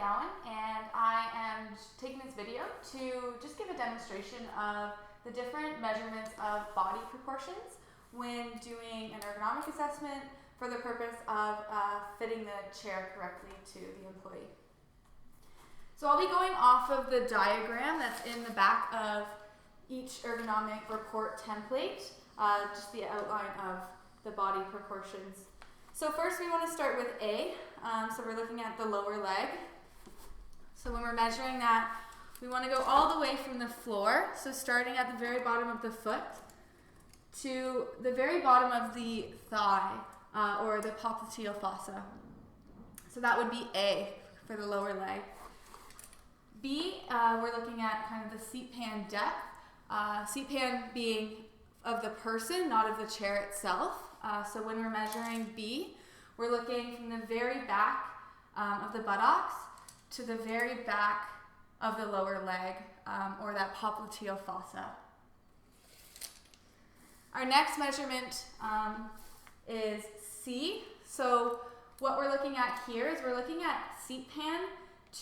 Gowan, and I am taking this video to just give a demonstration of the different measurements of body proportions when doing an ergonomic assessment for the purpose of fitting the chair correctly to the employee. So I'll be going off of the diagram that's in the back of each ergonomic report template, just the outline of the body proportions. So first we want to start with A, so we're looking at the lower leg. So when we're measuring that, we want to go all the way from the floor, so starting at the very bottom of the foot to the very bottom of the thigh, or the popliteal fossa. So that would be A for the lower leg. B, we're looking at kind of the seat pan depth, seat pan being of the person, not of the chair itself. So when we're measuring B, we're looking from the very back of the buttocks to the very back of the lower leg, or that popliteal fossa. Our next measurement is C. So what we're looking at here is we're looking at seat pan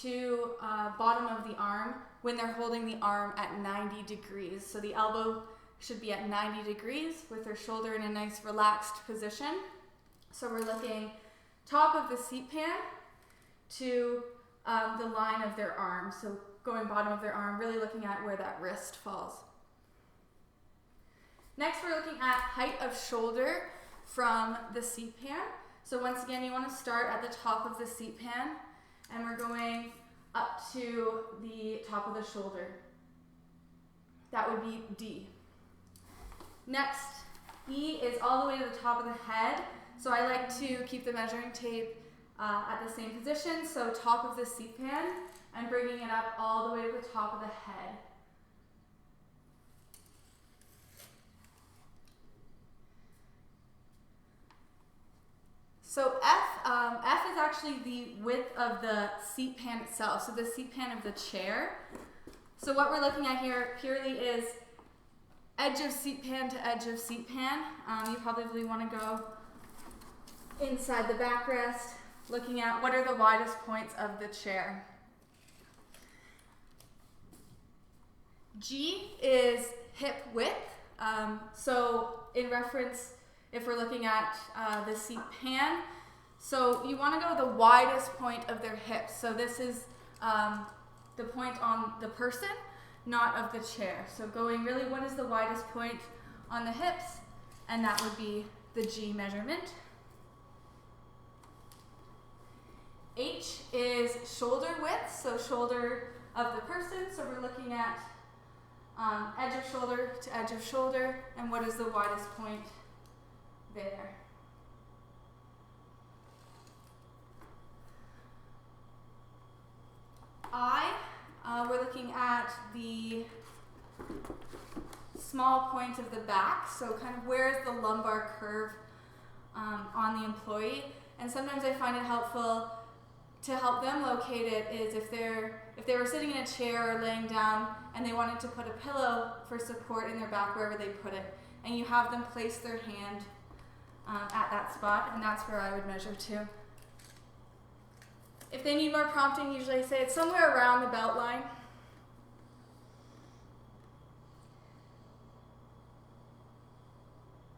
to bottom of the arm when they're holding the arm at 90 degrees. So the elbow should be at 90 degrees with their shoulder in a nice relaxed position. So we're looking top of the seat pan to the line of their arm. So going bottom of their arm, really looking at where that wrist falls. Next, we're looking at height of shoulder from the seat pan. So once again, you want to start at the top of the seat pan, and we're going up to the top of the shoulder. That would be D. Next, E is all the way to the top of the head. So I like to keep the measuring tape at the same position, so top of the seat pan, and bringing it up all the way to the top of the head. So F is actually the width of the seat pan itself, so the seat pan of the chair. So what we're looking at here purely is edge of seat pan to edge of seat pan. You probably want to go inside the backrest, looking at what are the widest points of the chair. G is hip width. So in reference, if we're looking at the seat pan, so you want to go the widest point of their hips. So this is the point on the person, not of the chair. So going really, what is the widest point on the hips? And that would be the G measurement. H is shoulder width, so shoulder of the person. So we're looking at edge of shoulder to edge of shoulder, and what is the widest point there. I, we're looking at the small point of the back, so kind of where is the lumbar curve on the employee. And sometimes I find it helpful to help them locate it is if they were sitting in a chair or laying down and they wanted to put a pillow for support in their back wherever they put it, and you have them place their hand at that spot, and that's where I would measure to. If they need more prompting, usually I say it's somewhere around the belt line.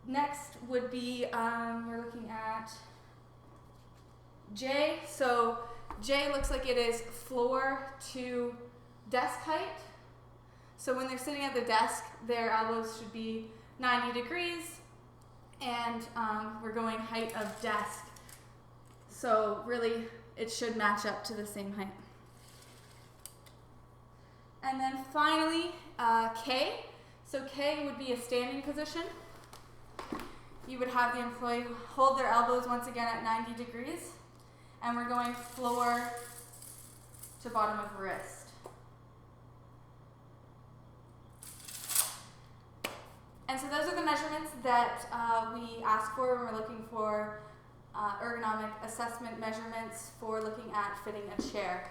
Next would be, we're looking at J. So J looks like it is floor to desk height. So when they're sitting at the desk, their elbows should be 90 degrees. And we're going height of desk. So really, it should match up to the same height. And then finally, K. So K would be a standing position. You would have the employee hold their elbows once again at 90 degrees. And we're going floor to bottom of wrist. And so those are the measurements that we ask for when we're looking for ergonomic assessment measurements for looking at fitting a chair.